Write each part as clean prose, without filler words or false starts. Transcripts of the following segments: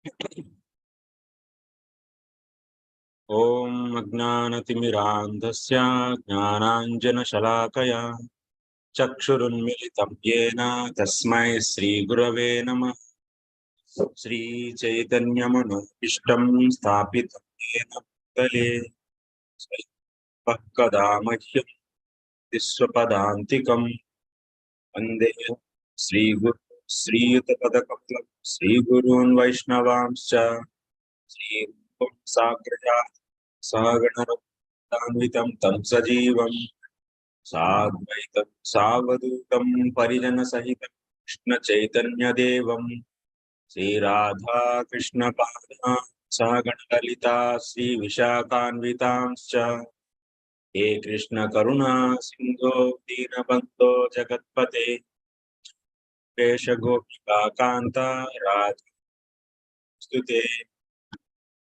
ॐ अज्ञानतिमिरान्धस्य ज्ञानाञ्जनशलाकया चक्षुरुन्मिलितं येन तस्मै श्रीगुरवे नमः। श्रीचैतन्यमनोभीष्टं स्थापितं येन भूतले कदा मह्यं विश्वपदान्तिकं वन्दे श्रीगुरु श्रीयुतपदकमलं श्रीगुरून् वैष्णवांश्च श्रीरूपं साग्रजातं सहगणरघुनाथान्वितं तं सजीवं साद्वैतं सावधूतं परिजनसहितं कृष्णचैतन्यदेवं श्रीराधा कृष्णपादान् सहगणललिता श्रीविशाखान्वितांश्च हे कृष्णकरुणा सिन्धो दीनबन्धो जगत्पते वेशगोपिकान्ता राधे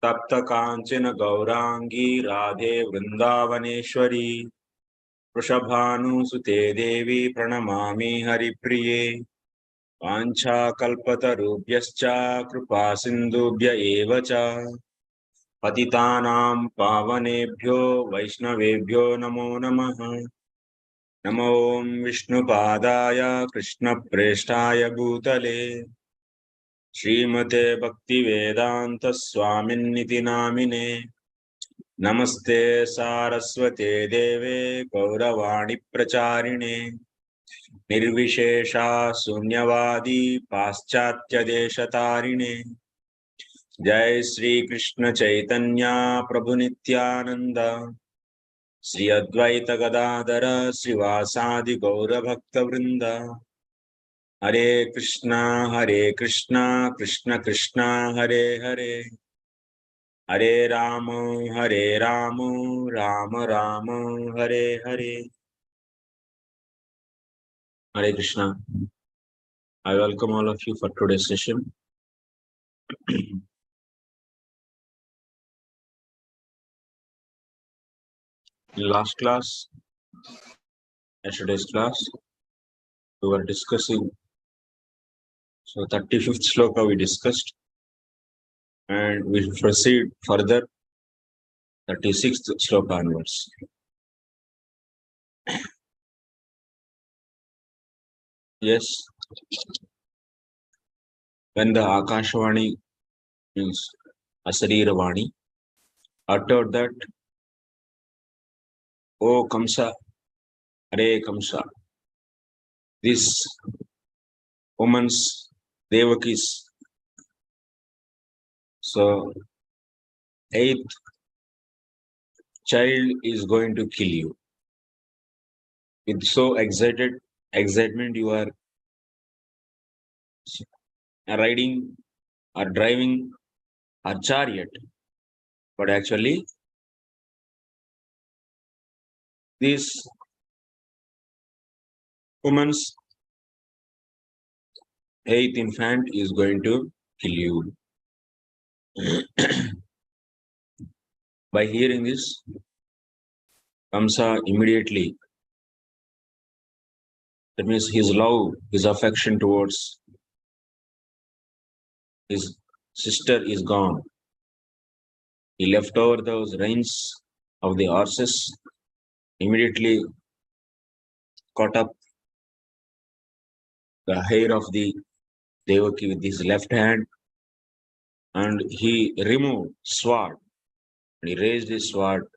तप्त कांचन गौरांगी राधे वृंदावनेश्वरी वृषभानुसुते देवी प्रणमामि हरिप्रिये वाञ्छाकल्पतरुभ्यश्च कृपा सिन्धुभ्य एव च पतितानां पावनेभ्यो वैष्णवेभ्यो नमो नमः। नमो विष्णुपादाय कृष्णप्रेष्ठाय भूतले श्रीमते भक्तिवेदांत स्वामिन्निति नामिने नमस्ते सारस्वते देवे गौरवाणी प्रचारिणे निर्विशेषा शून्यवादी पाश्चात्य देशतारिणे जय श्री कृष्ण चैतन्य प्रभु नित्यानंद श्री अद्वैत गदाधर श्रीवासादि गौर भक्त वृंद हरे Krishna Krishna Krishna Hare Hare Hare Ram Ram Ram Hare Hare. Hare Krishna. I welcome all of you for today's session. In last class, yesterday's class, we were discussing, so 35th sloka we discussed, and we will proceed further 36th sloka onwards. Yes, when the Akashvani means Asarira Vani uttered that, "Oh Kamsa, Hare Kamsa," this woman's Devaki's, so 8th child is going to kill you. With so excitement you are riding or driving a chariot, but actually this woman's 8th infant is going to kill you. By hearing this, Kamsa immediately, that means his love, his affection towards his sister is gone. He left over those reins of the horses, immediately caught up the hair of the Devaki with his left hand, and he removed sword. And he raised his sword,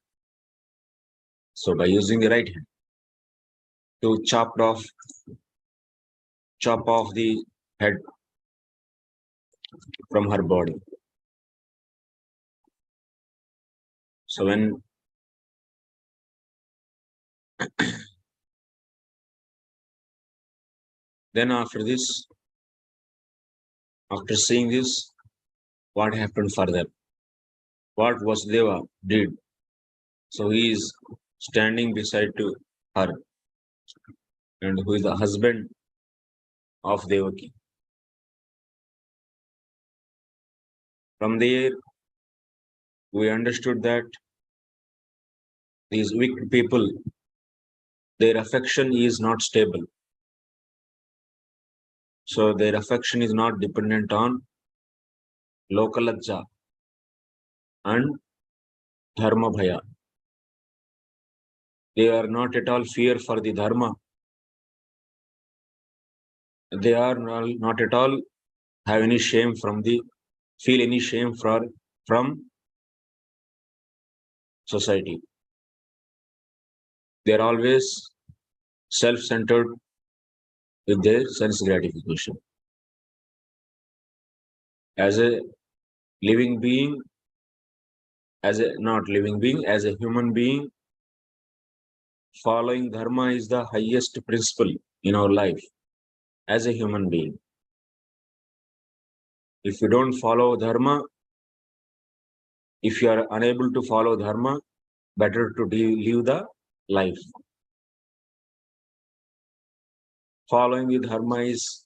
so by using the right hand to chop off the head from her body. So when then after this, after seeing this, what happened further? What Vasudeva did? So he is standing beside to her, and who is the husband of Devaki. From there, we understood that these wicked people, their affection is not stable. So their affection is not dependent on Lokalajja, and Dharma Bhaya. They are not at all fear for the Dharma. They are not at all have any shame feel any shame from society. They are always self-centered with their sense gratification. As a living being, as a not living being, as a human being, following Dharma is the highest principle in our life as a human being. If you don't follow Dharma, if you are unable to follow Dharma, better to live the life. Following the Dharma is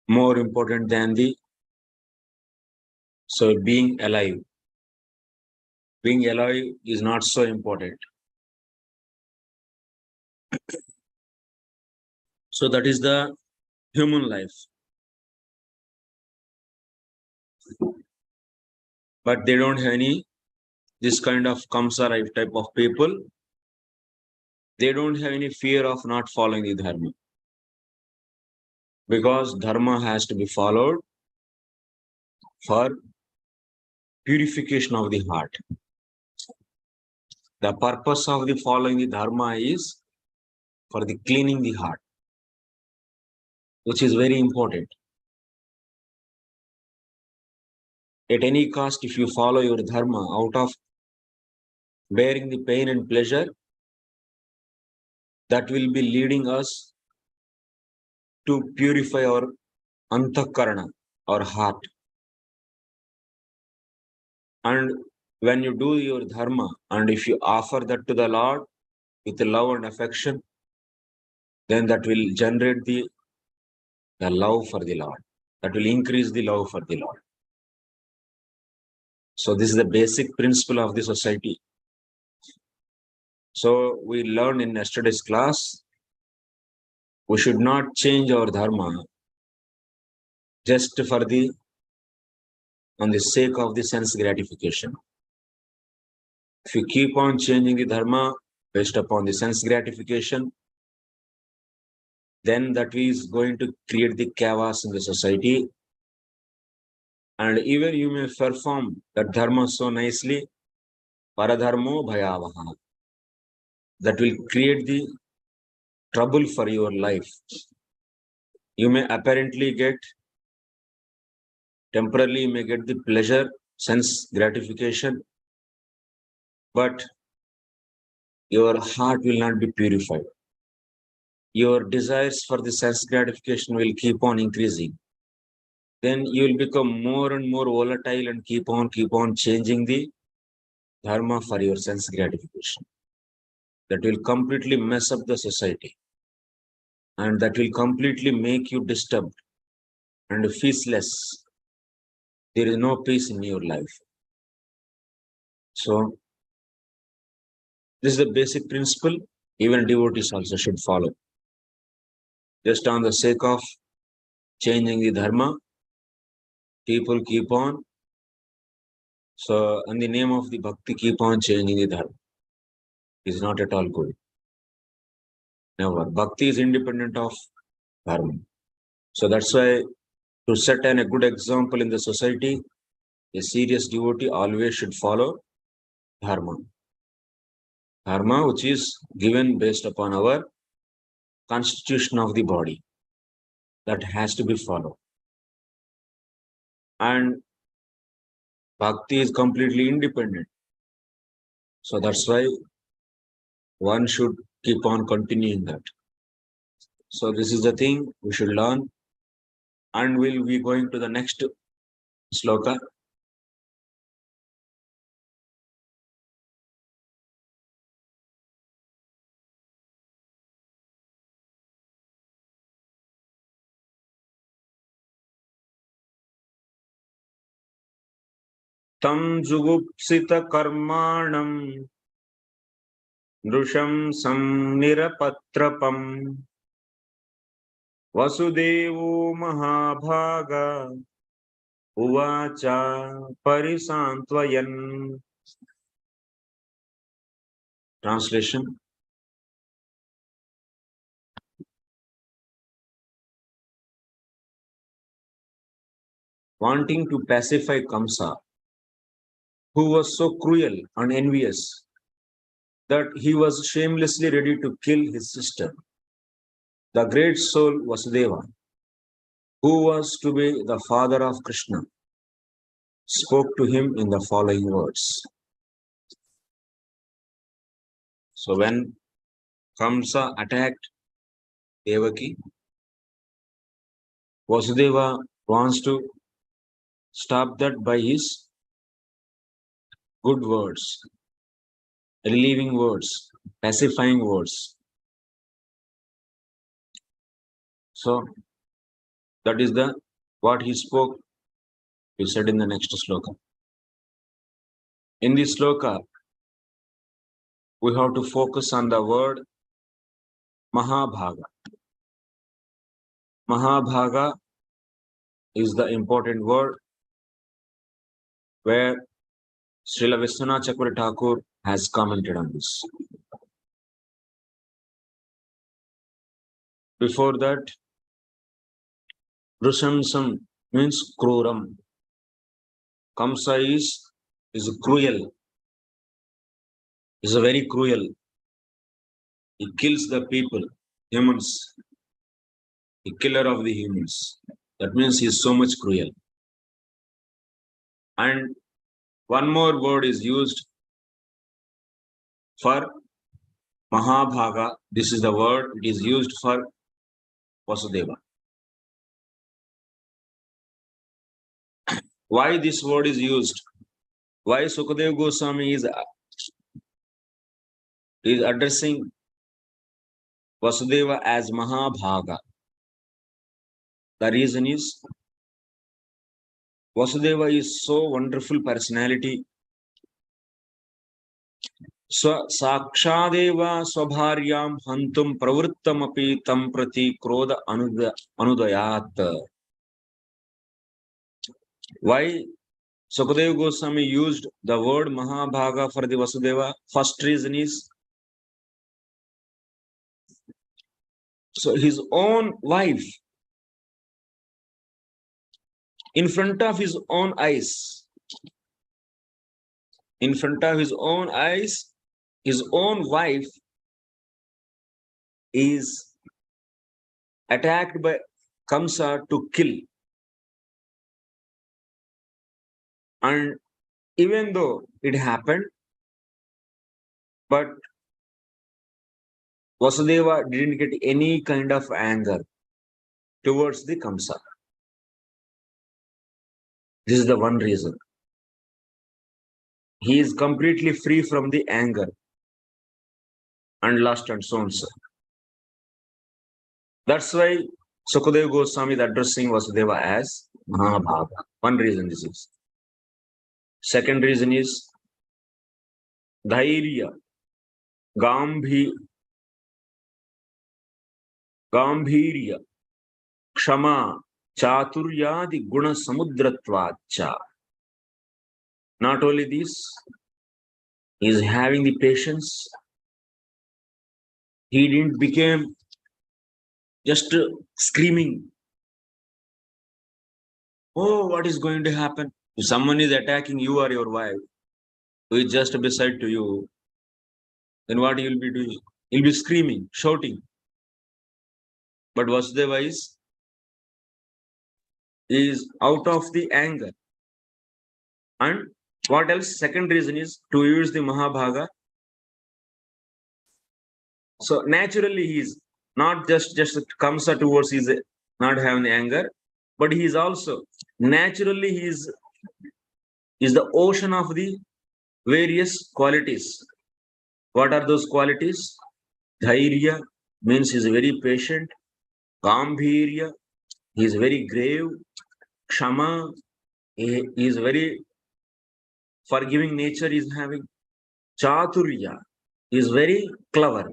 more important than being alive. Being alive is not so important. So that is the human life. But they don't have this kind of Kamsa type of people. They don't have any fear of not following the Dharma. Because Dharma has to be followed for purification of the heart. The purpose of the following the Dharma is for the cleaning the heart, which is very important. At any cost, if you follow your Dharma out of bearing the pain and pleasure, that will be leading us to purify our antakarana, our heart. And when you do your Dharma, and if you offer that to the Lord with love and affection, then that will generate the love for the Lord. That will increase the love for the Lord. So this is the basic principle of the society. So we learned in yesterday's class, we should not change our Dharma just on the sake of the sense gratification. If you keep on changing the Dharma based upon the sense gratification, then that is going to create the chaos in the society. And even you may perform that Dharma so nicely, paradharmo bhayavaha. That will create the trouble for your life. You may apparently temporarily you may get the pleasure, sense gratification, but your heart will not be purified. Your desires for the sense gratification will keep on increasing. Then you will become more and more volatile and keep on changing the Dharma for your sense gratification. That will completely mess up the society. And that will completely make you disturbed and peaceless. There is no peace in your life. So, this is the basic principle even devotees also should follow. Just on the sake of changing the Dharma, people keep on. So, in the name of the Bhakti, keep on changing the Dharma. It is not at all good. Never. Bhakti is independent of Dharma. So, that's why to set a good example in the society, a serious devotee always should follow Dharma. Dharma, which is given based upon our constitution of the body, that has to be followed. And Bhakti is completely independent. So that's why one should keep on continuing that. So this is the thing we should learn. And we'll be going to the next sloka. Tam jugupsita karmanam nrusham samnirapatrapam vasudevo mahabhaga Uvacha parisantvayan. Translation. Wanting to pacify Kamsa, who was so cruel and envious that he was shamelessly ready to kill his sister, the great soul Vasudeva, who was to be the father of Kṛṣṇa, spoke to him in the following words. So when Kamsa attacked Devaki, Vasudeva wants to stop that by his good words, relieving words, pacifying words. So that is the what he spoke. He said in the next sloka. In this sloka, we have to focus on the word Mahabhaga. Mahabhaga is the important word where Srila Vishwanath Chakravarti Thakur has commented on this. Before that, Vrushamsam means Kruram. Kamsa is cruel. Is a very cruel. He kills the people, humans. The killer of the humans. That means he is so much cruel. And one more word is used for Mahabhaga. This is the word it is used for Vasudeva. Why this word is used? Why Sukadeva Goswami is addressing Vasudeva as Mahabhaga? The reason is Vasudeva is so wonderful personality. Sakshadeva Swabharyam Hantum Pravruttamapi Tam Prati Krodha Anudayat. Why Sukadeva Goswami used the word Mahabhaga for the Vasudeva? First reason is so his own wife, in front of his own eyes, his own wife is attacked by Kamsa to kill. And even though it happened, but Vasudeva didn't get any kind of anger towards the Kamsa. This is the one reason. He is completely free from the anger and lust and so on. That's why Sukadeva Goswami is addressing Vasudeva as Mahabhaga. One reason this is. Second reason is Dhairya, Gambhirya, Kshama, Chaturyadi Guna Samudratvacha. Not only this, he is having the patience. He didn't become just screaming. Oh, what is going to happen? If someone is attacking you or your wife, who is just beside to you, then what you will be doing? You'll be screaming, shouting. But Vasudeva is out of the anger. And what else? Second reason is to use the Mahabhaga. So naturally he is not just comes towards his not having anger, but he is also naturally he is the ocean of the various qualities. What are those qualities? Dhairya means he is very patient. Gambhirya, he is very grave. Kshama, he is very forgiving nature is having. Chaturya is very clever.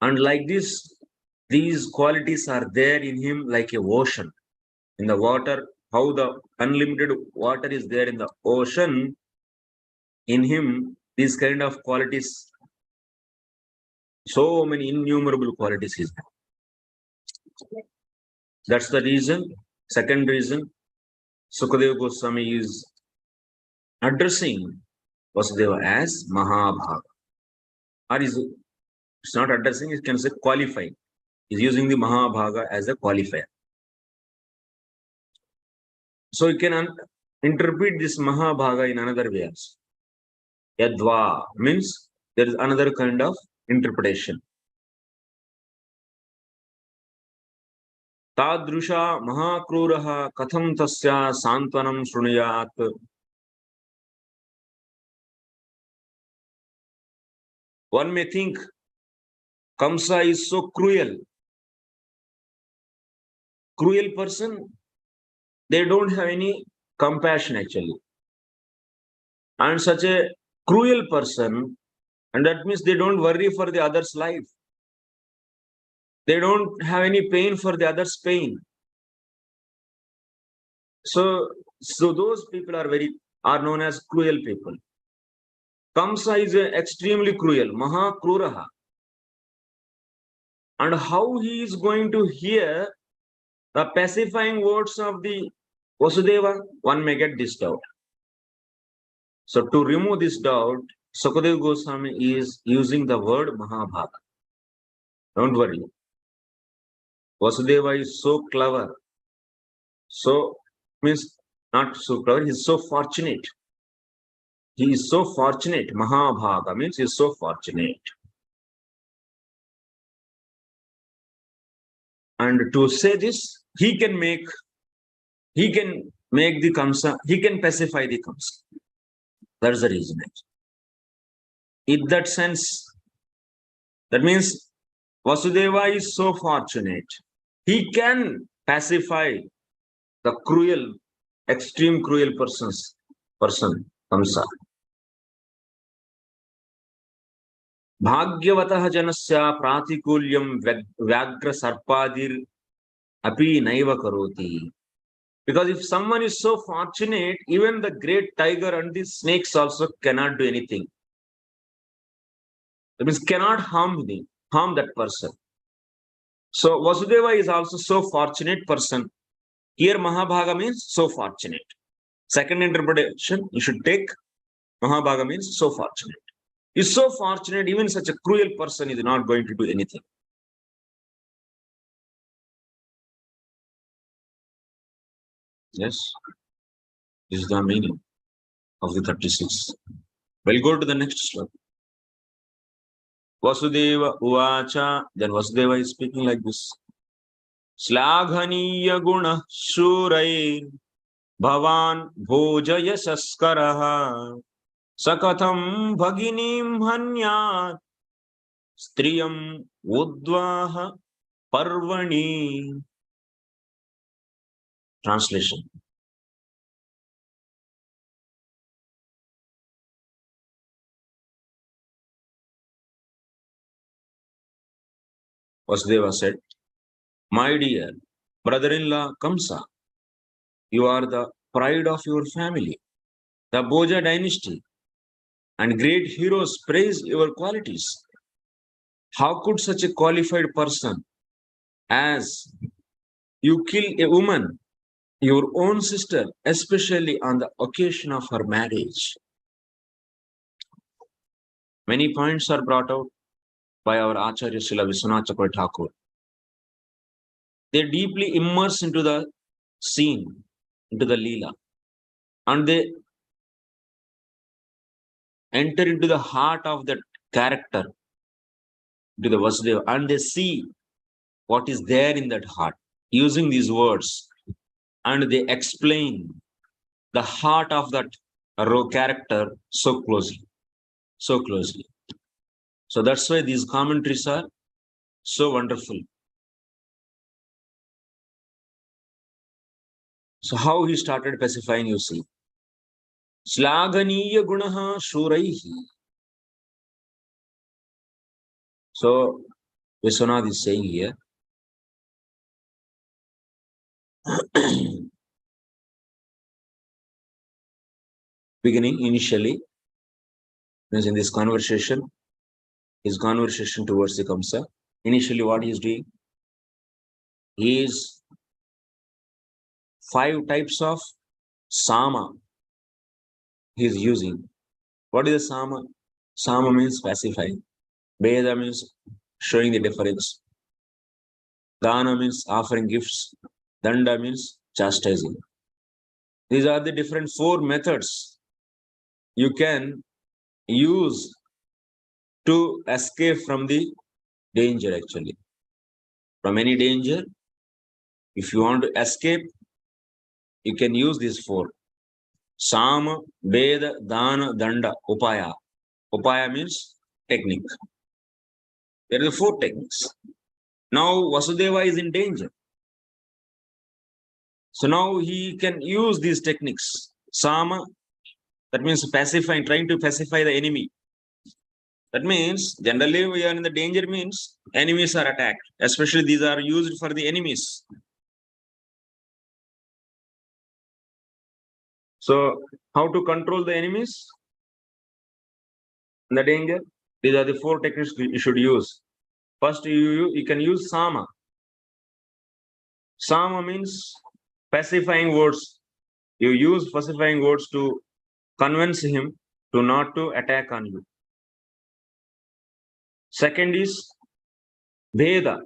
And like this, these qualities are there in him like a ocean. In the water, how the unlimited water is there in the ocean, in him, these kind of qualities, so many innumerable qualities is there. That's the reason. Second reason, Sukadeva Goswami is addressing Vasudeva as Mahabhaga. Or it's not addressing, it can say qualifying. He's using the Mahabhaga as a qualifier. So you can interpret this Mahabhaga in another way also. Yadva means there is another kind of interpretation. Tadrusha Mahakruraha Katham Tasya Santvanam Shrunuyat. One may think Kamsa is so cruel. Cruel person, they don't have any compassion actually. And such a cruel person, and that means they don't worry for the other's life. They don't have any pain for the other's pain. So those people are known as cruel people. Kamsa is extremely cruel, Mahakruraha. And how he is going to hear the pacifying words of the Vasudeva, one may get this doubt. So to remove this doubt, Sukadeva Goswami is using the word Mahabhaga. Don't worry. Vasudeva is so clever. So means not so clever, he is so fortunate. He is so fortunate. Mahabhaga means he is so fortunate. And to say this, he can make the Kamsa, he can pacify the Kamsa. That's the reason. In that sense, that means Vasudeva is so fortunate. He can pacify the cruel, extreme cruel person, Kamsa. Bhagyavataha janasya pratikulyam vyagra sarpadir api naiva karoti. Because if someone is so fortunate, even the great tiger and the snakes also cannot do anything. That means cannot harm that person. So Vasudeva is also so fortunate person. Here Mahabhaga means so fortunate. Second interpretation, you should take Mahabhaga means so fortunate. Is so fortunate, even such a cruel person is not going to do anything. Yes, this is the meaning of the 36. We'll go to the next slide. Vasudeva Uvacha, then Vasudeva is speaking like this. Slaghaniya guna shurai bhavan bhojaya saskaraha sakatham bhaginim hanyat striyam udvaha parvani. Translation. Vasudeva said, my dear brother-in-law Kamsa, you are the pride of your family, the Bhoja dynasty, and great heroes praise your qualities. How could such a qualified person as you kill a woman, your own sister, especially on the occasion of her marriage? Many points are brought out by our Acharya Srila Vishwanath Chakravarti Thakur. They deeply immerse into the scene, into the Līlā, and they enter into the heart of that character, to the Vasudeva, and they see what is there in that heart using these words, and they explain the heart of that character so closely. So that's why these commentaries are so wonderful. So how he started pacifying, you see. Slaghaniya gunaha shuraihi. So Vishwanath is saying here, beginning, initially, means in this conversation, his conversation towards the Kamsa. Initially, what he is doing? He is 5 types of Sama he is using. What is the Sama? Sama means pacifying. Veda means showing the difference. Dana means offering gifts. Danda means chastising. These are the different 4 methods you can use to escape from the danger actually. From any danger, if you want to escape, you can use these 4. Sama, Veda, Dana, Danda, Upaya. Upaya means technique. There are 4 techniques. Now Vasudeva is in danger. So now he can use these techniques. Sama, that means pacifying, trying to pacify the enemy. That means generally we are in the danger means enemies are attacked. Especially these are used for the enemies. So how to control the enemies in the danger? These are the 4 techniques you should use. First, you can use Sama. Sama means pacifying words. You use pacifying words to convince him to not to attack on you. Second is Veda.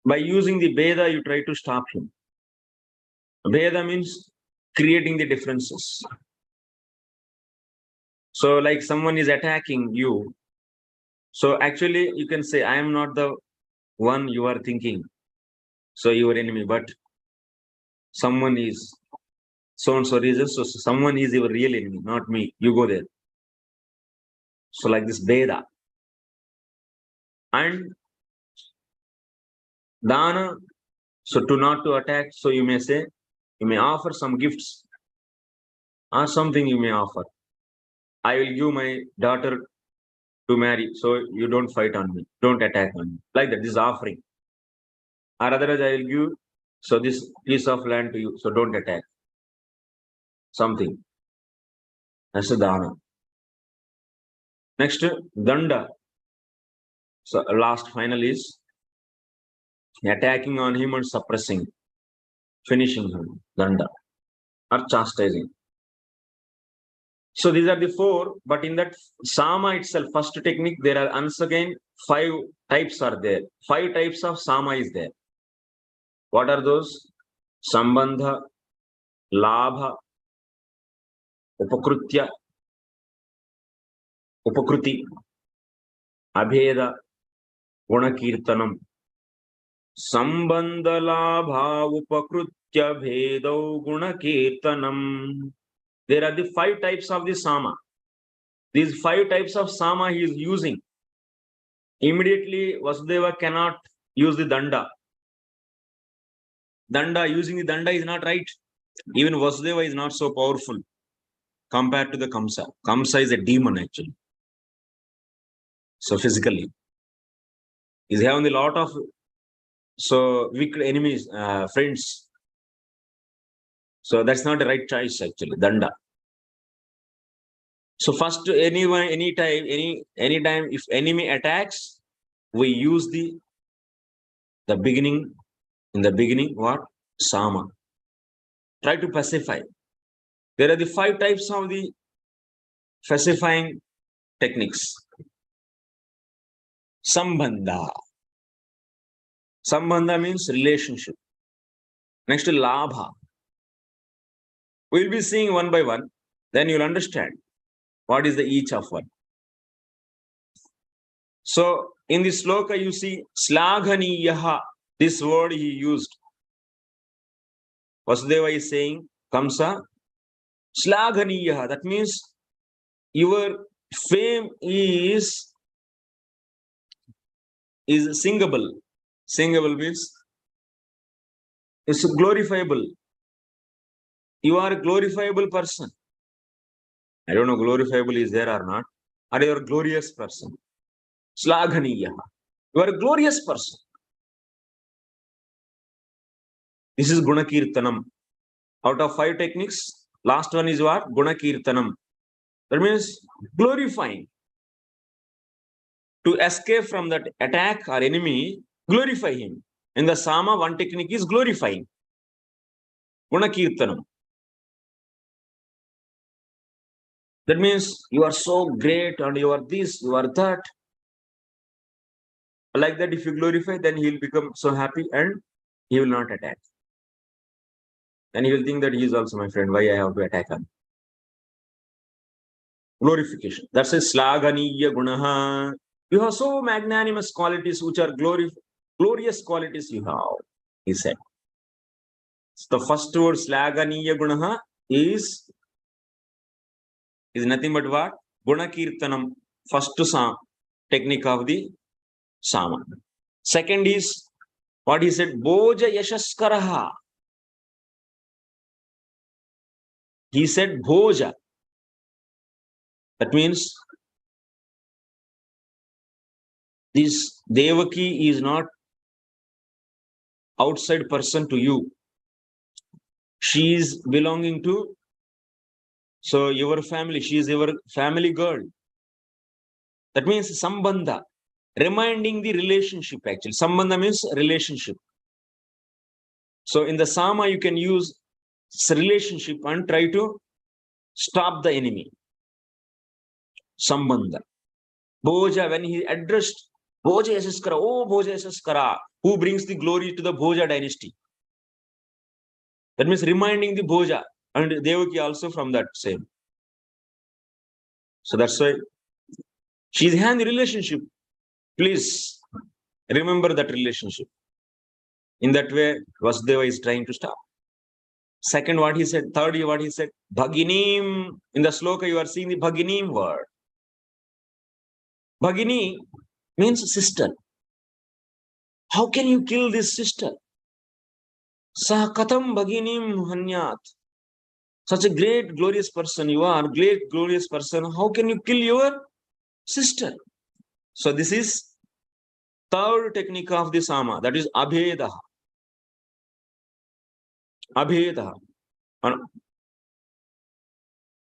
By using the Veda, you try to stop him. Veda means creating the differences. So like someone is attacking you. So actually you can say, I am not the one you are thinking. So your enemy, but someone is so-and-so reason. So someone is your real enemy, not me. You go there. So like this Veda. And Dana, so to not to attack, so you may say, you may offer some gifts or something you may offer. I will give my daughter to marry, so you don't fight on me, don't attack on me. Like that, this is offering. Or otherwise I will give, so this piece of land to you, so don't attack. Something. That's the Dana. Next, Danda. So last final is attacking on him and suppressing, finishing him, Danda, or chastising. So these are the 4, but in that Sama itself, first technique, there are once again 5 types are there. 5 types of Sama is there. What are those? Sambandha, Labha, Upakrutya, Upakruti, Abheda, Gunakirtanam. Sambandha, Labha, Upakrutya, Bhedo, Gunakirtanam. There are the 5 types of the Sama. These 5 types of Sama he is using. Immediately Vasudeva cannot use the Danda. Using the Danda is not right. Even Vasudeva is not so powerful compared to the Kamsa. Kamsa is a demon actually. So physically, he's having a lot of wicked enemies, friends. So that's not the right choice actually, Danda. So first, anytime if enemy attacks, we use the beginning. In the beginning, what? Sama. Try to pacify. There are the 5 types of the pacifying techniques. Sambandha. Sambandha means relationship. Next, Labha. We'll be seeing one by one. Then you'll understand what is the each of one. So in this sloka, you see Slaghaniyaha. This word he used. Vasudeva is saying, Kamsa, Slaghaniyaha. That means your fame is singable. Singable means it's glorifiable. You are a glorifiable person. I don't know glorifiable is there or not. Or you are a glorious person. Slaghaniyaha. You are a glorious person. This is Gunakirtanam. Out of 5 techniques, Last one is what? Guna Kirtanam. That means glorifying. To escape from that attack or enemy, glorify him. In the Sama, one technique is glorifying. Guna Kirtanam. That means you are so great and you are this, you are that. Like that, if you glorify, then he will become so happy and he will not attack. And he will think that he is also my friend. Why I have to attack him? Glorification. That's a Slaganiya Gunaha. You have so magnanimous qualities which are glorious qualities you have, he said. So the first word Slaganiya Gunaha is nothing but what? Guna Kirtanam. First technique of the Sama. Second is what he said, Bhoja Yashaskaraha. He said Bhoja. That means this Devaki is not outside person to you. She is belonging to your family. She is your family girl. That means Sambandha. Reminding the relationship actually. Sambandha means relationship. So in the Sama, you can use relationship and try to stop the enemy. Sambandha. Bhoja, when he addressed Bhoja Yasaskara, oh Bhoja Yasaskara, who brings the glory to the Bhoja dynasty. That means reminding the Bhoja and Devaki also from that same. So that's why she's in the relationship. Please remember that relationship. In that way, Vasudeva is trying to stop. Second, what he said. Third, what he said. Bhaginim. In the sloka, you are seeing the Bhaginim word. Bhagini means sister. How can you kill this sister? Sah katam Bhaginim hanyat. Such a great, glorious person you are, great, glorious person. How can you kill your sister? So this is third technique of the Sama. That is Abheda. Abheda.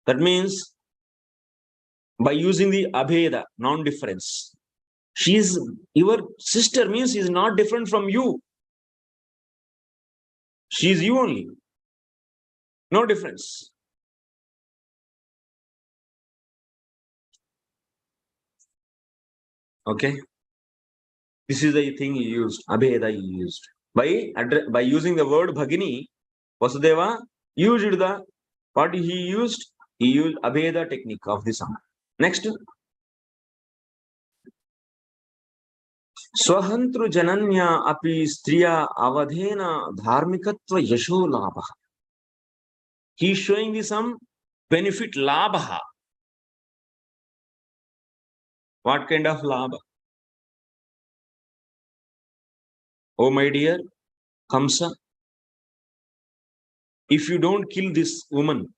That means by using the Abheda, non-difference. She is your sister, means she is not different from you. She is you only. No difference. Okay. This is the thing he used. Abheda he used. By using the word Bhagini, Vasudeva used the, what he used? He used Abheda technique of the Sama. Next. Swahantru Jananya api striya avadhena dharmikatva yasho labha. He is showing the some benefit labha. What kind of labha? Oh my dear Kamsa, if you don't kill this woman,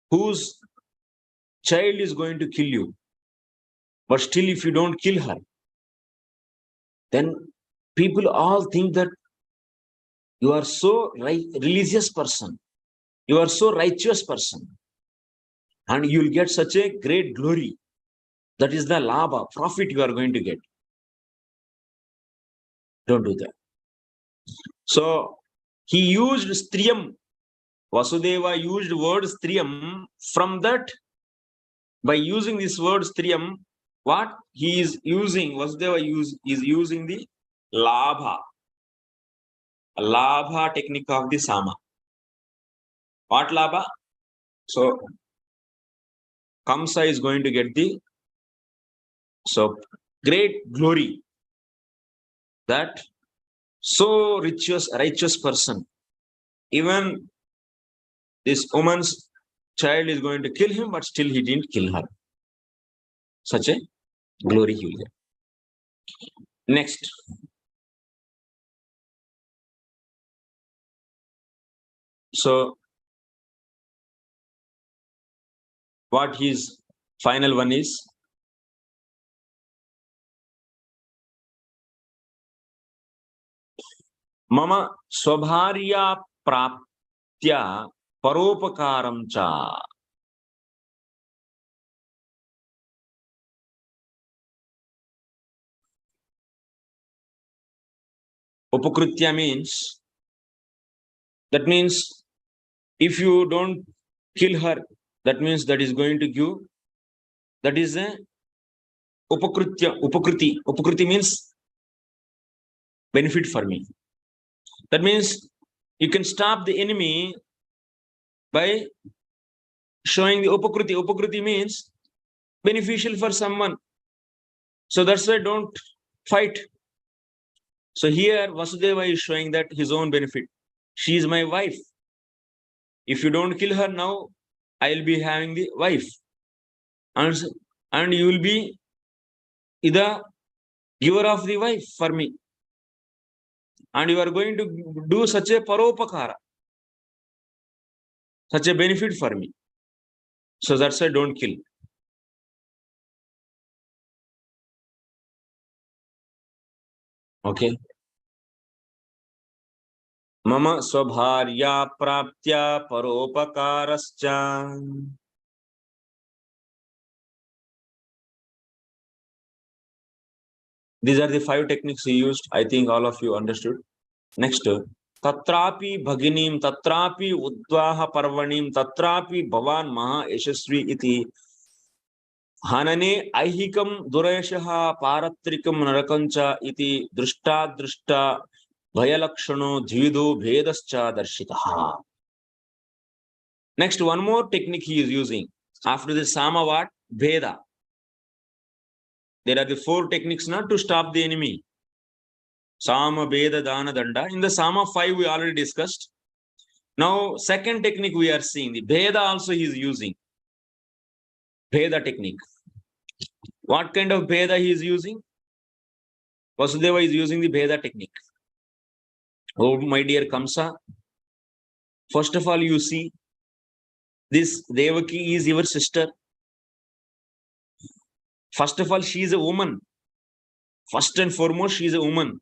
whose child is going to kill you, but still if you don't kill her, then people all think that you are so religious person, you are so righteous person, and you will get such a great glory. That is the labha, profit you are going to get. Don't do that. So he used striyam. Vasudeva used word striyam. From that, by using this word striyam, what he is using, Vasudeva is using the labha. Labha technique of the Sama. What labha? So Kamsa is going to get the great glory, that so righteous person, even this woman's child is going to kill him, but still he didn't kill her. Such a glory he will get. Next. So what his final one is, Mama Swabharya Praptya Paropakaram cha. Upakritya means, that means if you don't kill her, that means that is going to give, that is a upakritya, upakriti. Upakriti means benefit for me. That means you can stop the enemy by showing the upakriti. Upakriti means beneficial for someone. So that's why don't fight. So here Vasudeva is showing that his own benefit. She is my wife. If you don't kill her now, I'll be having the wife. And you will be the giver of the wife for me. And you are going to do such a paropakara, such a benefit for me. So that's why don't kill. Okay. Mama swabharya praptya paropakarascha. These are the 5 techniques he used. I think all of you understood. Next, tatrapi bhaginim, tatrapi udvaha parvanim, tatrapi bhavan maha yashasvi iti hanane ahikam durayashaha paratrikam narakancha iti drushta drushta bhayalakshano dvido bhedascha darshitaha. Next, one more technique he is using. After the sama what? Bheda. There are the 4 techniques not to stop the enemy. Sama, Bheda, Dana, Danda. In the Sama 5 we already discussed. Now second technique we are seeing. The Bheda also he is using. Bheda technique. What kind of Bheda he is using? Vasudeva is using the Bheda technique. Oh my dear Kamsa, first of all you see, this Devaki is your sister. First of all, she is a woman. First and foremost, she is a woman.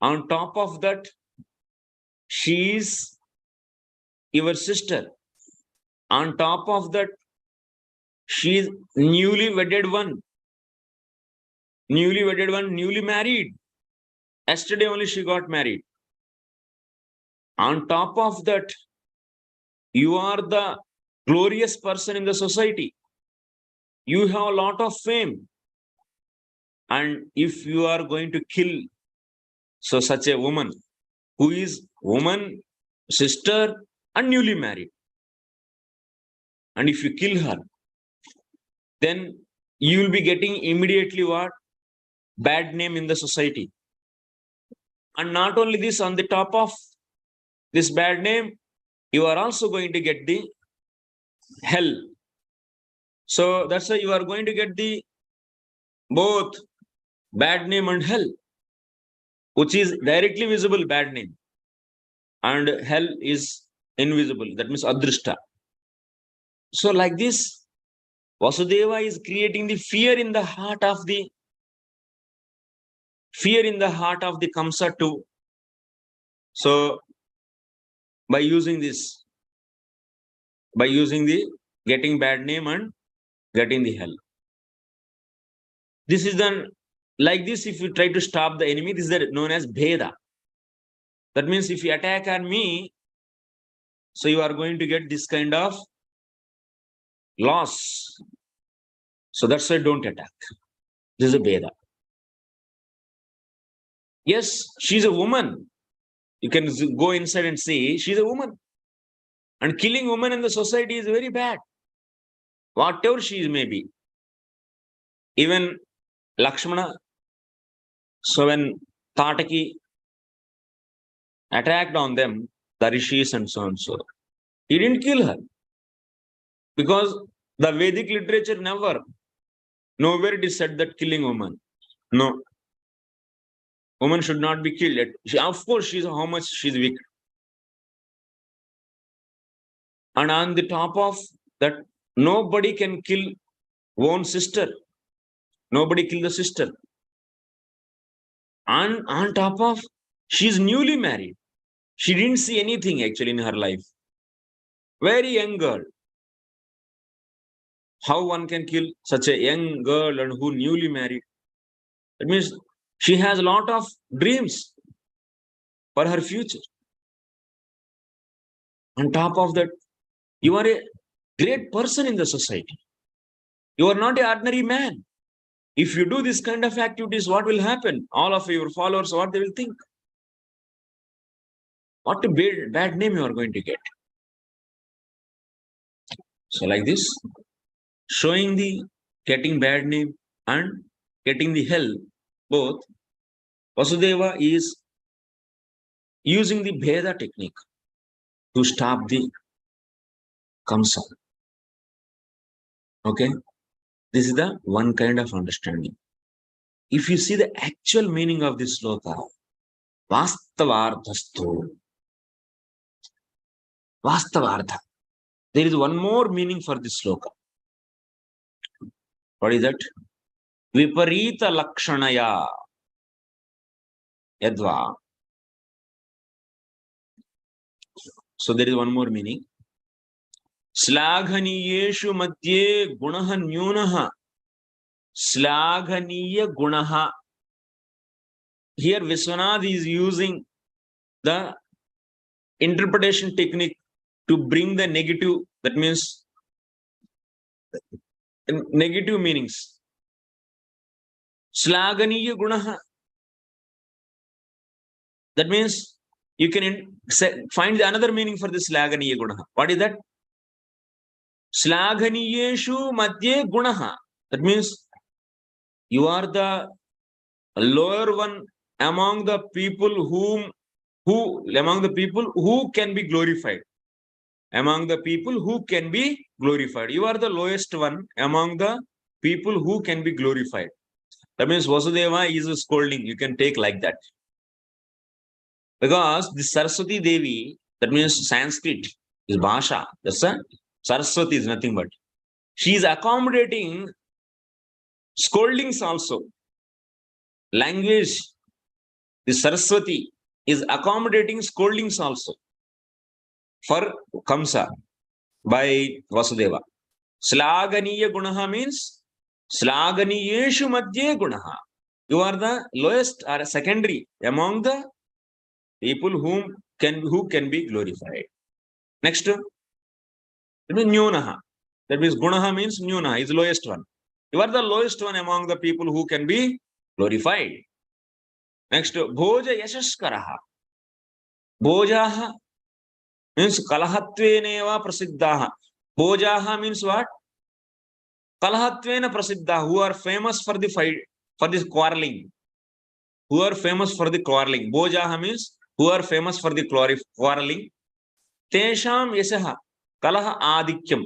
On top of that, she is your sister. On top of that, she is newly wedded one. Newly married. Yesterday only she got married. On top of that, you are the glorious person in the society. You have a lot of fame. And if you are going to kill such a woman who is woman, sister, and newly married, and if you kill her, then you will be getting immediately what? Bad name in the society. And not only this, on the top of this bad name, you are also going to get the hell. So that's why you are going to get the both bad name and hell, which is directly visible bad name, and hell is invisible. That means adrishta. So like this, Vasudeva is creating the fear in the heart of the Kamsa too. So by using this, by using the getting bad name and getting the hell. This is then like this. If you try to stop the enemy, this is known as Bheda. That means if you attack on me, so you are going to get this kind of loss. So that's why don't attack. This is a Bheda. Yes, she's a woman. You can go inside and see she's a woman. And killing women in the society is very bad. Whatever she is may be. Even Lakshmana, so when Tataki attacked on them, the rishis and so on, so he didn't kill her. Because the Vedic literature nowhere it is said that killing woman. No. Woman should not be killed. Of course, she's how much she's weak. And on the top of that, nobody can kill own sister. Nobody kill the sister. And on top of, she's newly married. She didn't see anything actually in her life. Very young girl. How one can kill such a young girl and who newly married? That means she has a lot of dreams for her future. On top of that, you are a great person in the society. You are not an ordinary man. If you do this kind of activities, what will happen? All of your followers, what they will think? What a bad name you are going to get. So like this, showing the getting bad name and getting the hell, both, Vasudeva is using the Bheda technique to stop the Kamsa. Okay, this is the one kind of understanding. If you see the actual meaning of this sloka, Vastavarthasto, Vastavartha. There is one more meaning for this sloka. What is that? Viparita Lakshanaya Yadva. So there is one more meaning. Slaghaniyeshu madhye gunaha nyunaha. Slaghaniya gunaha. Here Vishwanath is using the interpretation technique to bring the negative, that means negative meanings. Slaghaniya gunaha. That means you can find another meaning for this Slaghaniya gunaha. What is that? Slaghaniyeshu madhye gunaha. That means you are the lower one among the people who can be glorified. Among the people who can be glorified. You are the lowest one among the people who can be glorified. That means Vasudeva is a scolding. You can take like that. Because the Saraswati Devi, that means Sanskrit, is Bhasha. That's a Saraswati is nothing but. She is accommodating scoldings also. Language, the Saraswati is accommodating scoldings also for Kamsa by Vasudeva. Slaganiya gunaha means Slaganiyeshu madhye gunaha. You are the lowest or secondary among the people who can be glorified. Next, Nyunaha. That means Gunaha means Nyunaha is lowest one. You are the lowest one among the people who can be glorified. Next, Bhoja Yashaskaraha. Bhojaha means Kalahatveneva Prasiddhaha. Bhojaha means what? Kalahatvena Prasiddha, who are famous for the fight, for this quarreling. Who are famous for the quarreling. Bhojaha means who are famous for the quarreling. Tesham Yasaha Kalaha Adikyam.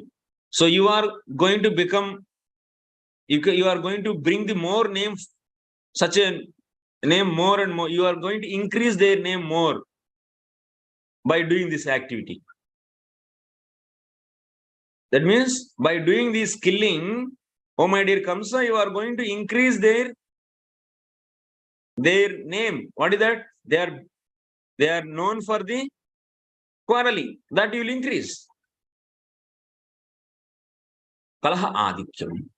So you are going to become, you are going to bring the more name, such a name more and more. You are going to increase their name more by doing this activity. That means by doing this killing, oh my dear Kamsa, you are going to increase their name. What is that? They are known for the quarreling. That you will increase. Kalaha Adikyam.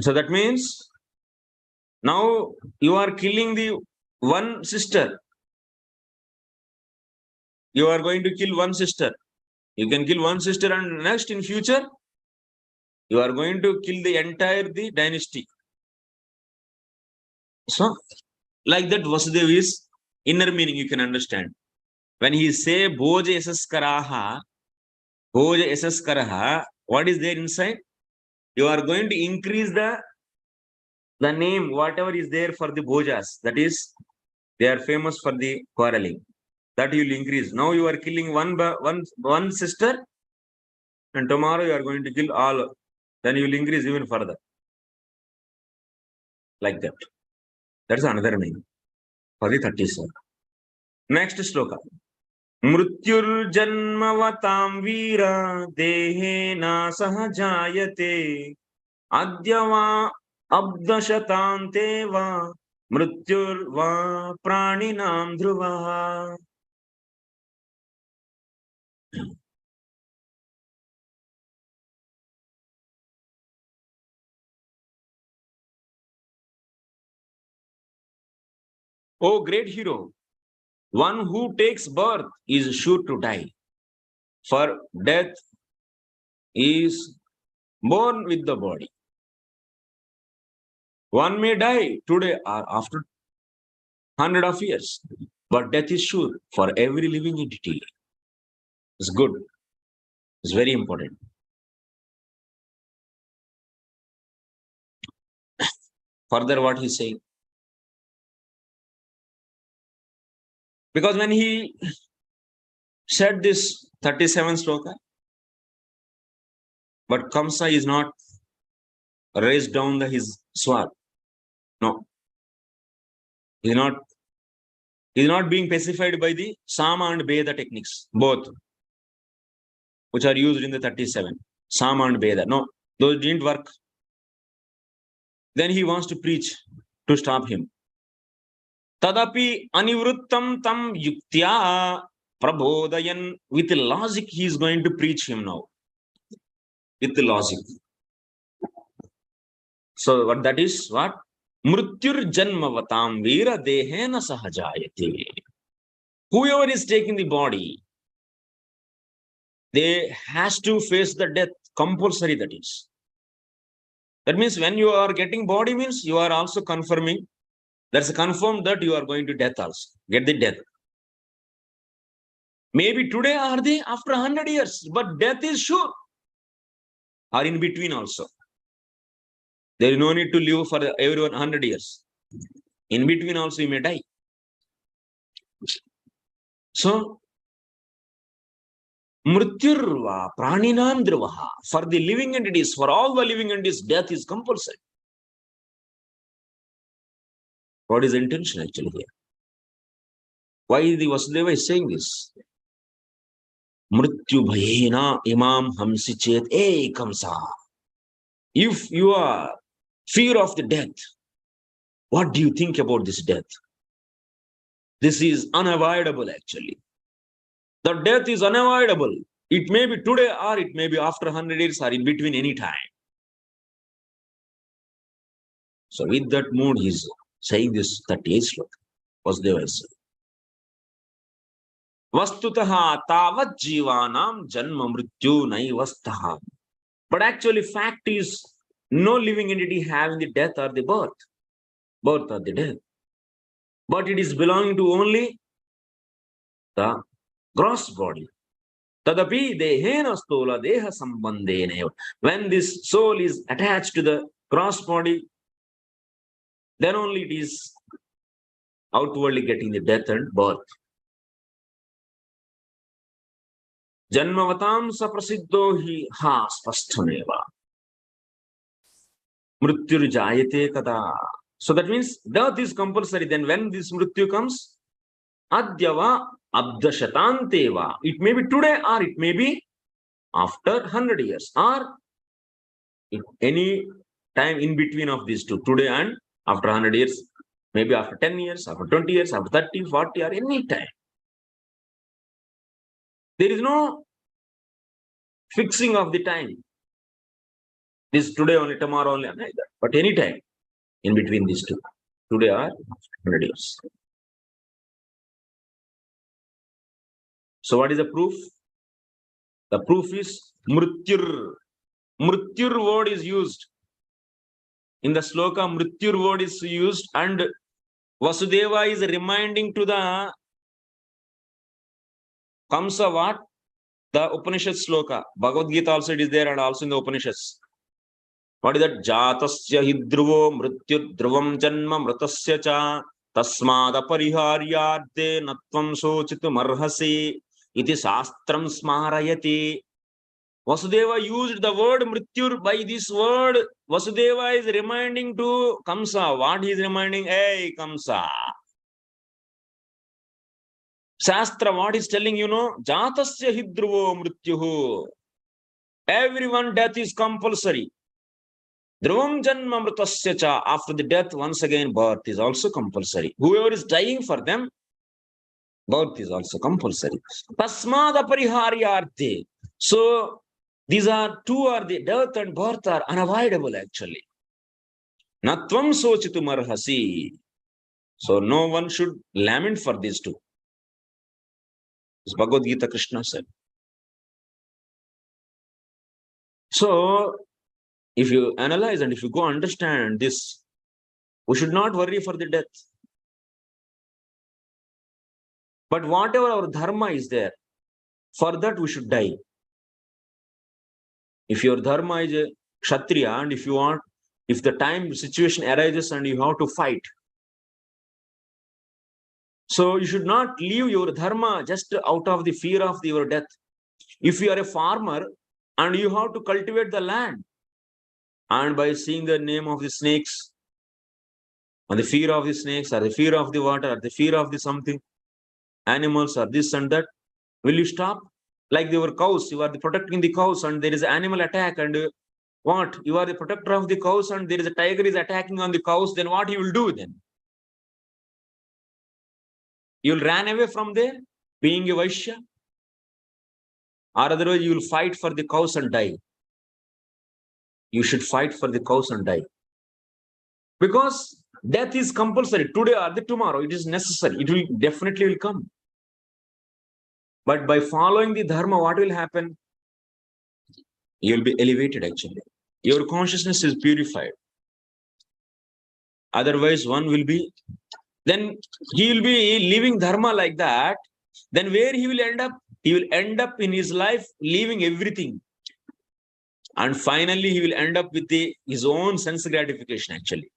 So that means now you are killing the one sister. You are going to kill one sister. You can kill one sister, and next in future, you are going to kill the entire dynasty. So, like that, Vasudeva is inner meaning you can understand. When he say Bhoja Yasaskaraha, what is there inside? You are going to increase the name, whatever is there for the Bhojas. That is, they are famous for the quarreling. That you will increase. Now you are killing one sister, and tomorrow you are going to kill all. Then you will increase even further. Like that. That's another name for the 37. Next sloka. Mrutyur janmavatam veera dehena sahajayate adyava abdashatante va mrutyur va praninam dhruvaha. O great hero, one who takes birth is sure to die, for death is born with the body. One may die today or after 100 of years, but death is sure for every living entity. It's good. It's very important. Further, what he's saying. Because when he said this 37 sloka, but Kṛṣṇa is not raised down his sword. No. He's not being pacified by the Sama and Veda techniques, both, which are used in the 37. Sama and Veda. No, those didn't work. Then he wants to preach to stop him. Tadapi anivrittam tam yuktya prabodhayan. With logic, he is going to preach him now. With logic. So what that is? What? Mrityur janmavatam vira dehena sahajayate. Whoever is taking the body, they has to face the death, compulsory that is. That means when you are getting body means you are also confirming, that's confirmed that you are going to death also, get the death. Maybe today or they after 100 years, but death is sure. Or in between also. There is no need to live for everyone 100 years. In between also you may die. So, mrityurva praninam dravaha. For the living entities, for all the living entities, death is compulsory. What is the intention actually here? Why the Vasudeva is saying this? Mrityu bhayena imam hamsi chet ekamsa. If you are fear of the death, what do you think about this death? This is unavoidable actually. The death is unavoidable. It may be today or it may be after 100 years or in between any time. So with that mood, he's saying this 38 sloka. Vasudeva is saying. Vastutaha tavat jivanam janma mrityu naivastaha. But actually fact is no living entity having the death or the birth or the death. But it is belonging to only the gross body. Tadapi dehena stola deha sambandhena. When this soul is attached to the gross body, then only it is outwardly getting the death and birth. Janmavatam saprasiddho hi ha spasthaneva. Mrityur jayate kada. So that means death is compulsory. Then when this mrityu comes, adyava abdashatanteva. It may be today or it may be after 100 years or any time in between of these two, today and after 100 years, maybe after 10 years, after 20 years, after 30, 40 or any time. There is no fixing of the time. This today only, tomorrow only, neither. But any time in between these two, today or 100 years. So what is the proof? The proof is mrityur. Mrityur word is used. In the sloka, mrityur word is used and Vasudeva is reminding to the Kṛṣṇa what? The Upanishad sloka. Bhagavad Gita also it is there and also in the Upanishads. What is that? Jatasya hidruvo mrityur dhruvam janma mritasya cha tasmada pariharyarde natvam sochitum arhasi iti shastram smarayati. Vasudeva used the word mrityur. By this word, Vasudeva is reminding to Kṛṣṇa. What he is reminding? Hey, Kṛṣṇa. Shastra, what is telling you know? Jatasya hidruvo mrityuhu. Everyone death is compulsory. Dhruvam janma mritasya cha. After the death, once again birth is also compulsory. Whoever is dying for them, Birth is also compulsory. Tasmada pariharyarthe. So these are two are the death and birth are unavoidable actually. Natvam sochitum arhasi. So no one should lament for these two. This Bhagavad Gita Kṛṣṇa said. So if you analyze and if you go understand this, we should not worry for the death. But whatever our dharma is there, for that we should die. If your dharma is a kshatriya and if you want, if the time situation arises and you have to fight, so you should not leave your dharma just out of the fear of your death. If you are a farmer and you have to cultivate the land, and by seeing the name of the snakes, and the fear of the snakes, or the fear of the water, or the fear of the something, animals, or this and that, will you stop? Like your cows, you are protecting the cows, and there is an animal attack, and what? You are the protector of the cows, and there is a tiger is attacking on the cows, then what you will do then? You will run away from there, being a Vaishya? Or otherwise you will fight for the cows and die. You should fight for the cows and die. Because death is compulsory. Today or the tomorrow, it is necessary. It will definitely come. But by following the dharma, what will happen? You will be elevated actually. Your consciousness is purified. Otherwise, one will be, then he will be living dharma like that. Then where he will end up? He will end up in his life leaving everything. And finally, he will end up with his own sense gratification actually.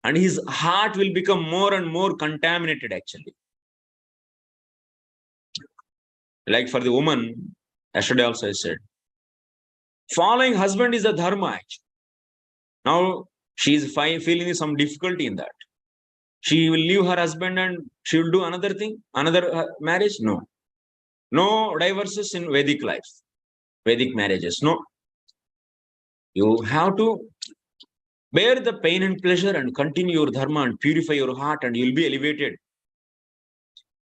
And his heart will become more and more contaminated actually. Like for the woman, yesterday also I said, following husband is a dharma actually. Now she is feeling some difficulty in that. She will leave her husband and she will do another thing, another marriage? No. No divorces in Vedic life, Vedic marriages. No. You have to bear the pain and pleasure and continue your dharma and purify your heart, and you will be elevated.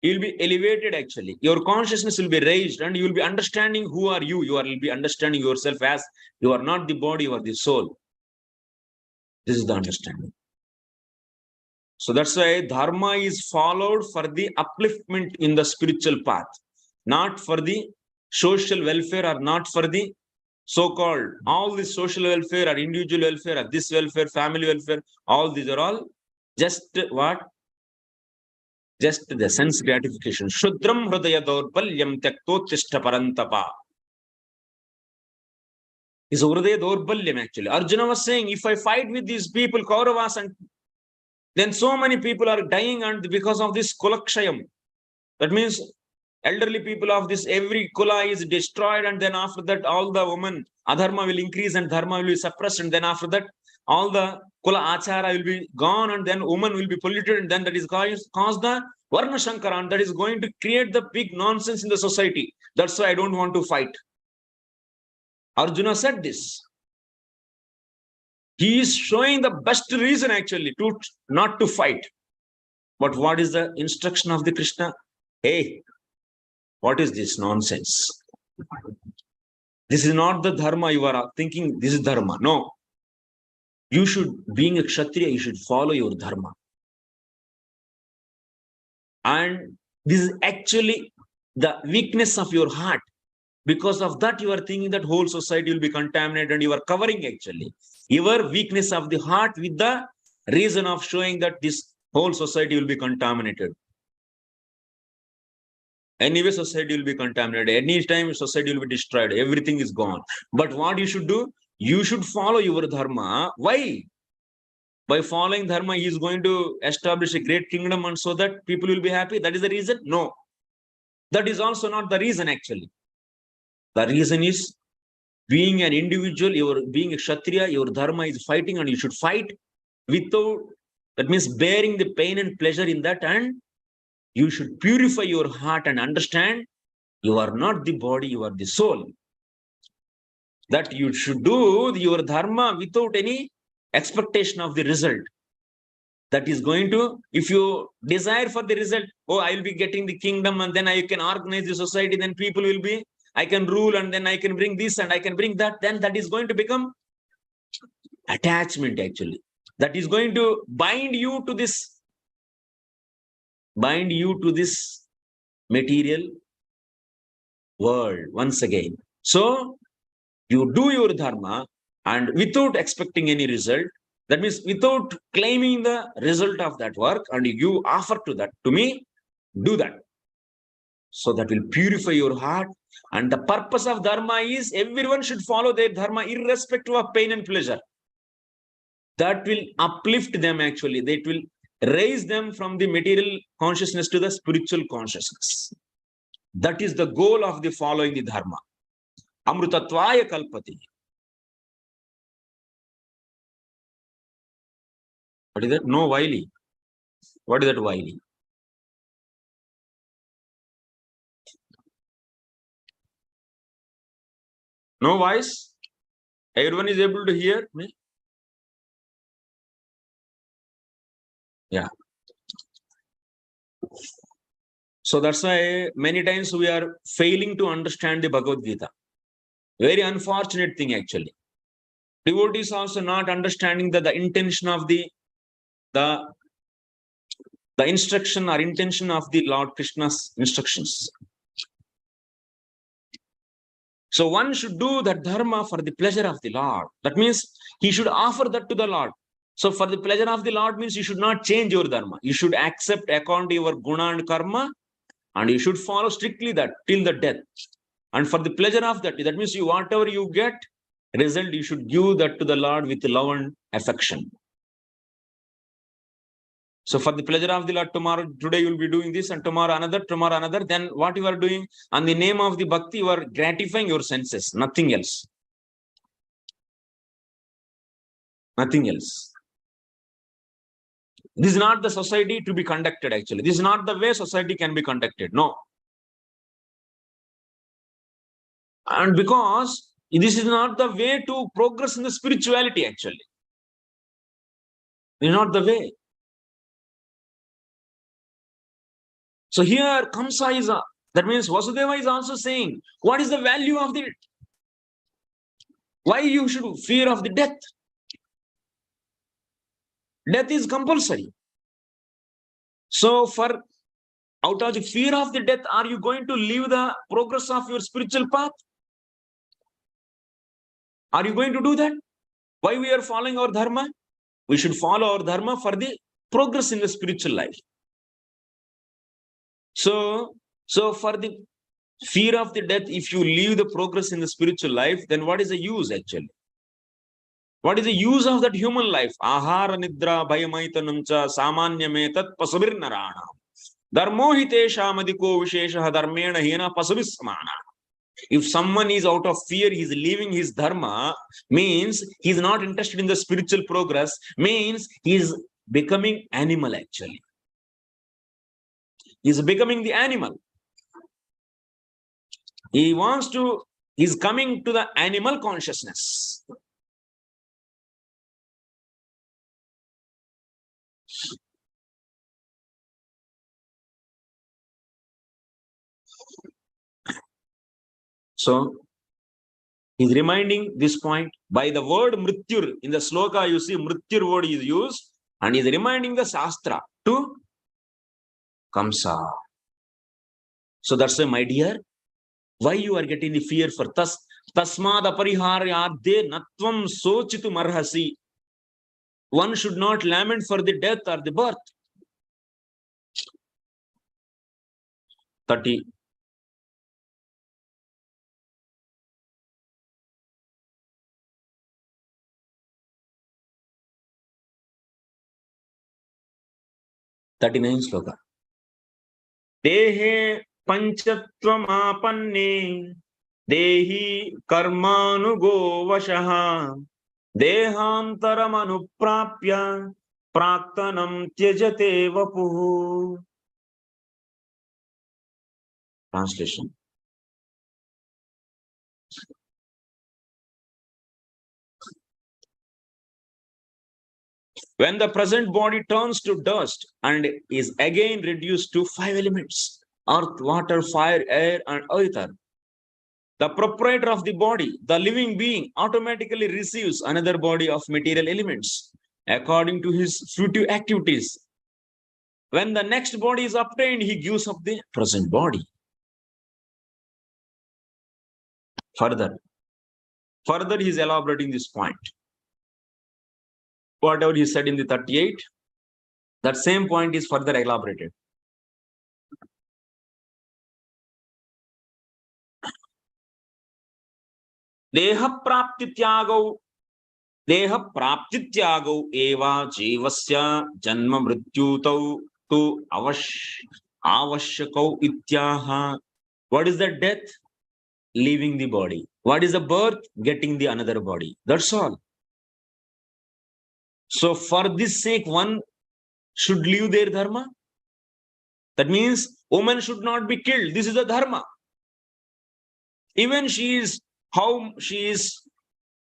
You will be elevated actually. Your consciousness will be raised and you will be understanding who are you. You will be understanding yourself as you are not the body, you are the soul. This is the understanding. So that's why dharma is followed for the upliftment in the spiritual path, not for the social welfare or not for the so-called all the social welfare or individual welfare or this welfare, family welfare. All these are all just what? Just the sense gratification. Shudram hridaya dorbalyam tyaktotishta parantapa. Is hridaya dorbalyam actually. Arjuna was saying, if I fight with these people, Kauravas, and then so many people are dying and because of this kulakshayam. That means elderly people of this, every kula is destroyed, and then after that all the women, adharma will increase and dharma will be suppressed, and then after that all the kula achara will be gone, and then woman will be polluted, and then that is cause the varna shankaran, that is going to create the big nonsense in the society. That's why I don't want to fight. Arjuna said this. He is showing the best reason actually to not to fight. But what is the instruction of the Kṛṣṇa? Hey, what is this nonsense? This is not the dharma you are thinking. This is dharma. No. You should, being a kshatriya, you should follow your dharma. And this is actually the weakness of your heart. Because of that, you are thinking that whole society will be contaminated, and you are covering actually your weakness of the heart with the reason of showing that this whole society will be contaminated. Anyway, society will be contaminated. Anytime society will be destroyed. Everything is gone. But what you should do? You should follow your dharma. Why? By following dharma, he is going to establish a great kingdom, and so that people will be happy. That is the reason? No. That is also not the reason actually. The reason is, being an individual, being a kshatriya, your dharma is fighting, and you should fight without, that means bearing the pain and pleasure in that, and you should purify your heart and understand you are not the body, you are the soul. That you should do your dharma without any expectation of the result. That is going to, if you desire for the result, oh, I will be getting the kingdom and then I can organize the society, then people will be, I can rule and then I can bring this and I can bring that, then that is going to become attachment actually. That is going to bind you to this material world once again. So you do your dharma and without expecting any result, that means without claiming the result of that work, and you offer to me, do that. So that will purify your heart. And the purpose of dharma is everyone should follow their dharma irrespective of pain and pleasure. That will uplift them actually. That will raise them from the material consciousness to the spiritual consciousness. That is the goal of the following the dharma. Amrutatvaya kalpati. What is that? No, Wiley. What is that, Wiley? No voice? Everyone is able to hear me? Yeah. So that's why many times we are failing to understand the Bhagavad Gita. Very unfortunate thing actually. Devotees also not understanding that the intention of the instruction or intention of the Lord Krishna's instructions. So one should do that dharma for the pleasure of the Lord. That means he should offer that to the Lord. So for the pleasure of the Lord means you should not change your dharma. You should accept according to your guna and karma, and you should follow strictly that till the death. And for the pleasure of that means you whatever you get result, you should give that to the Lord with love and affection. So for the pleasure of the Lord, today you will be doing this, and tomorrow another, then what you are doing on the name of the bhakti, you are gratifying your senses, nothing else. Nothing else. This is not the society to be conducted actually. This is not the way society can be conducted. No. And because this is not the way to progress in the spirituality actually. This is not the way. So here Kamsa is that means Vasudeva is also saying, what is the value of the, why you should fear of the death? Death is compulsory. So for out of the fear of the death, are you going to leave the progress of your spiritual path? Are you going to do that? Why we are following our dharma? We should follow our dharma for the progress in the spiritual life. So for the fear of the death, if you leave the progress in the spiritual life, then what is the use actually? What is the use of that human life? Ahara nidra bhayamaitanamcha samanyametat pasabir narana. Dharmo hitesham adhiko vishesha dharmena hina pasabis samana. If someone is out of fear, he is leaving his dharma, means he is not interested in the spiritual progress, means he is becoming animal actually. He is becoming the animal. He is coming to the animal consciousness. So he's reminding this point by the word mrityur. In the sloka, you see mrityur word is used, and he's reminding the Shastra to Kamsa. So that's why, my dear, why you are getting the fear for tasmad apariharyadde natvam sochitu marhasi. One should not lament for the death or the birth. 30. sloka. Dehe panchattvamapanne dehi karmanugo vashaha dehantaram anuprapya praktanam tyajate vapuhu. Translation. When the present body turns to dust and is again reduced to 5 elements, earth, water, fire, air, and ether, the proprietor of the body, the living being, automatically receives another body of material elements according to his fruitive activities. When the next body is obtained, he gives up the present body. Further, he is elaborating this point. Whatever he said in the 38, that same point is further elaborated. Deha praptityagau eva jivasya janma mrityutau tu avashyakau ityaha. What is the death? Leaving the body. What is the birth? Getting the another body. That's all. So for this sake, one should leave their dharma. That means woman should not be killed. This is a dharma. Even how she is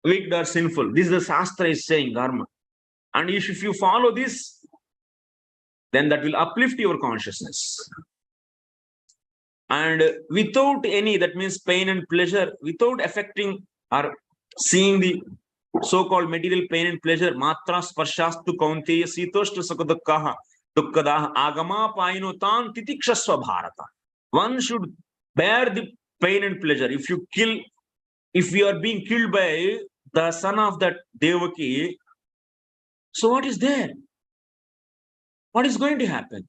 wicked or sinful. This is the Shastra is saying, dharma. And if you follow this, then that will uplift your consciousness. And without any, that means pain and pleasure, without affecting or seeing the so-called material pain and pleasure, matra sparshastu kaunteya sitoshta sakadukkaha dukkadaha agama paino tan titikshasva bharata. One should bear the pain and pleasure. If you are being killed by the son of that Devaki, so what is there? What is going to happen?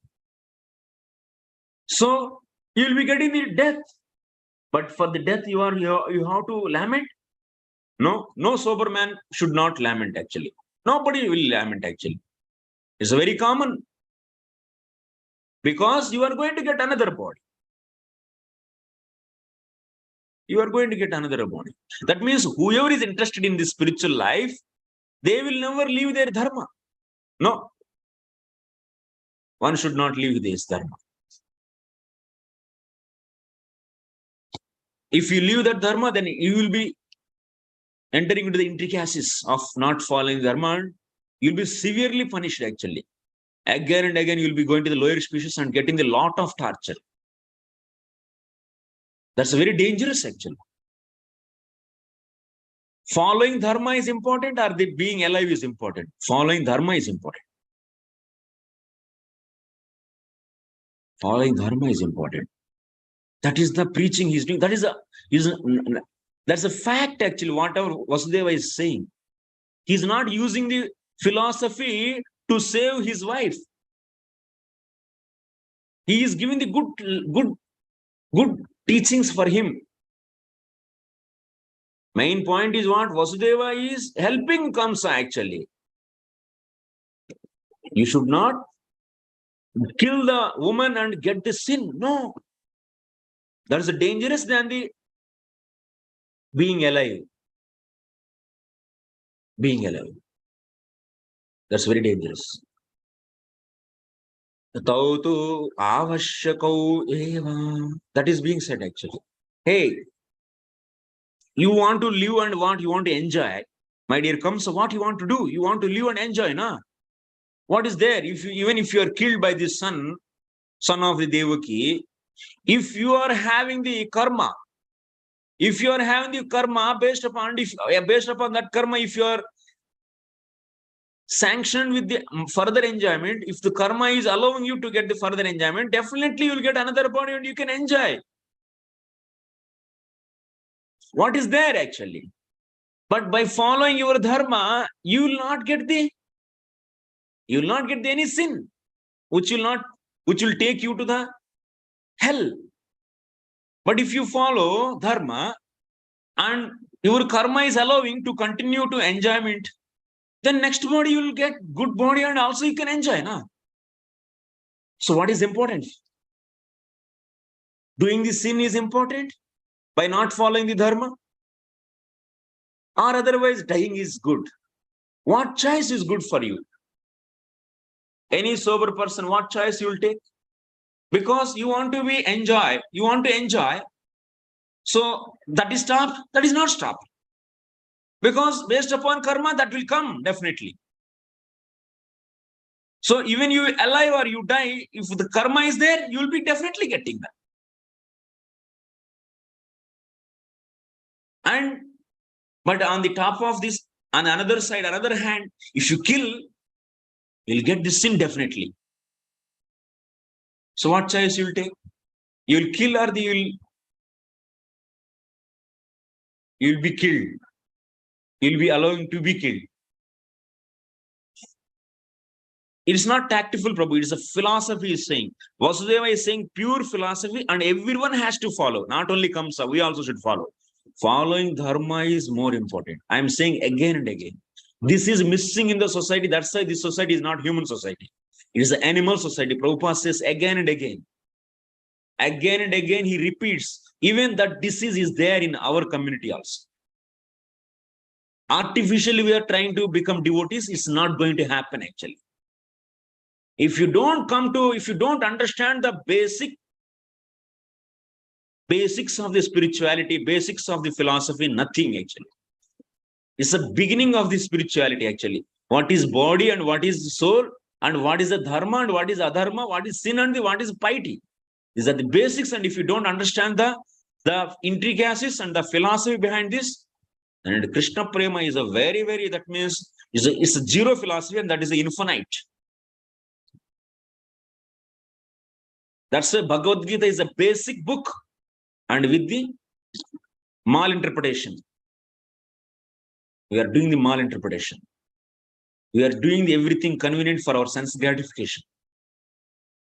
So you will be getting the death. But for the death, you have to lament. No sober man should not lament actually. Nobody will lament actually. It's very common. Because you are going to get another body. You are going to get another body. That means whoever is interested in this spiritual life, they will never leave their dharma. No. One should not leave this dharma. If you leave that dharma, then you will be entering into the intricacies of not following dharma. You'll be severely punished actually. Again and again, you'll be going to the lower species and getting a lot of torture. That's very dangerous actually. Following dharma is important, or the being alive is important? Following dharma is important. Following dharma is important. That is the preaching he's doing. That's a fact actually, whatever Vasudeva is saying. He's not using the philosophy to save his wife. He is giving the good teachings for him. Main point is what? Vasudeva is helping Kamsa actually. You should not kill the woman and get the sin. No. That is dangerous than the being alive. Being alive. That's very dangerous. That is being said actually. Hey, you want to live and you want to enjoy. My dear Kamsa, what you want to do? You want to live and enjoy, na? What is there? Even if you are killed by this son of the Devaki, if you are having the karma, based upon that karma, if you are sanctioned with the further enjoyment, if the karma is allowing you to get the further enjoyment, definitely you will get another body and you can enjoy. What is there actually? But by following your dharma, you will not get any sin, which will take you to the hell. But if you follow dharma and your karma is allowing to continue to enjoyment, then next body you will get good body and also you can enjoy. Na? So what is important? Doing the sin is important by not following the dharma? Or otherwise dying is good? What choice is good for you? Any sober person, what choice you will take? Because you want to enjoy. So that is stopped, that is not stopped. Because based upon karma, that will come definitely. So even you alive or you die, if the karma is there, you will be definitely getting that. But on the top of this, on another side, another hand, if you kill, you'll get this sin definitely. So what choice you will take? You will kill or you'll be killed. You'll be allowing to be killed. It is not tactful, Prabhu. It is a philosophy is saying. Vasudeva is saying pure philosophy, and everyone has to follow. Not only Kamsa, we also should follow. Following dharma is more important. I am saying again and again. This is missing in the society. That's why this society is not human society. It is an animal society. Prabhupada says again and again. Again and again, he repeats. Even that disease is there in our community also. Artificially, we are trying to become devotees. It's not going to happen actually. If you don't understand the basics of the spirituality, basics of the philosophy, nothing actually. It's the beginning of the spirituality actually. What is body and what is soul, and what is the dharma and what is adharma, what is sin and what is piety. These are the basics, and if you don't understand the intricacies and the philosophy behind this, and Krishna Prema is a very, very, that means it's a zero philosophy, and that is the infinite. That's why Bhagavad Gita is a basic book, and with the malinterpretation. We are doing the malinterpretation. We are doing everything convenient for our sense gratification.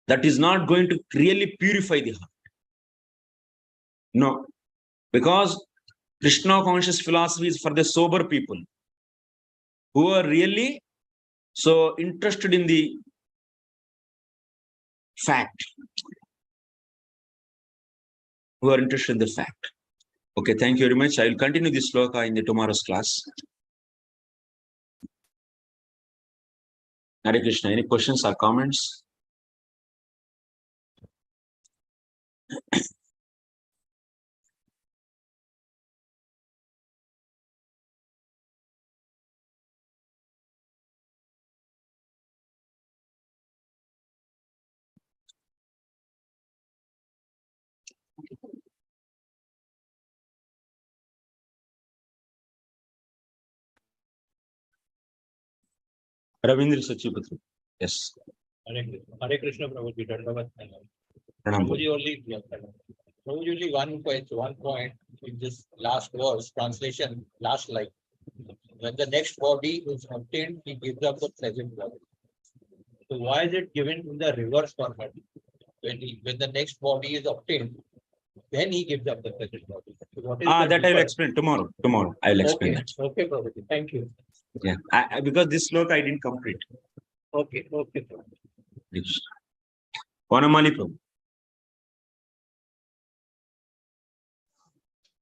That is not going to really purify the heart. No, because Krishna conscious philosophy is for the sober people who are really so interested in the fact. Who are interested in the fact. Okay, thank you very much. I will continue this sloka in the tomorrow's class. Hare Krishna. Any questions or comments? Ravindra Sachipatri. Yes. Hare Krishna, Prabhuji. Pranam. Prabhuji, one point in this last verse, translation, last line. When the next body is obtained, he gives up the present body. So why is it given in the reverse format? When the next body is obtained, then he gives up the present body. So that I will explain tomorrow. Tomorrow I will explain that. Okay, Prabhuji. Thank you. Yeah, because this sloka I didn't complete. Okay. Vanamali Prabhu.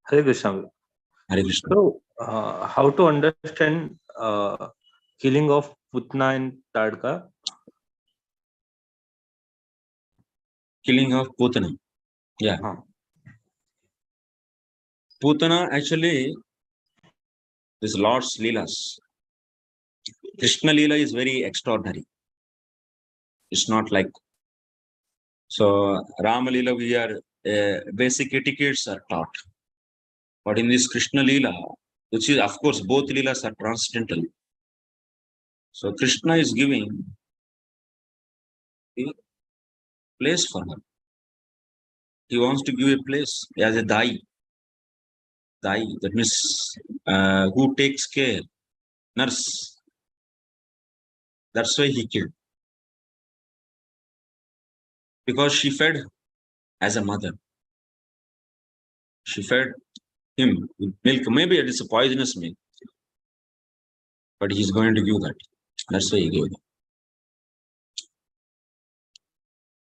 Hare Krishna. Hare Krishna. So, how to understand killing of Putna and Tadka? Killing of Putana. Yeah. Putana actually is Lord's Līlās. Krishna Līlā is very extraordinary. It's not like so Rama Līlā we are basic etiquettes are taught. But in this Krishna Līlā, which is of course both Līlās are transcendental. So Krishna is giving a place for her. He wants to give a place as a Dai. Dai, that means who takes care, nurse. That's why he killed. Because she fed as a mother. She fed him with milk. Maybe it is a poisonous milk. But he's going to give that. That's why he gave it.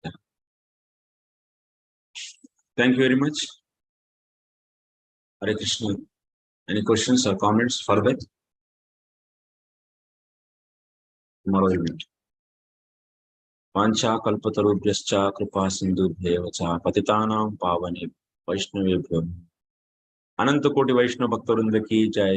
Yeah. Thank you very much. Hare Krishna. Any questions or comments further? Tomorrow we meet. Vancha kalpatarubhyascha kripa sindhubhyeva cha patitanam pavane vaishnavebhyo. Ananta Koti Vaishnava Bhakta Vrinda ki jai.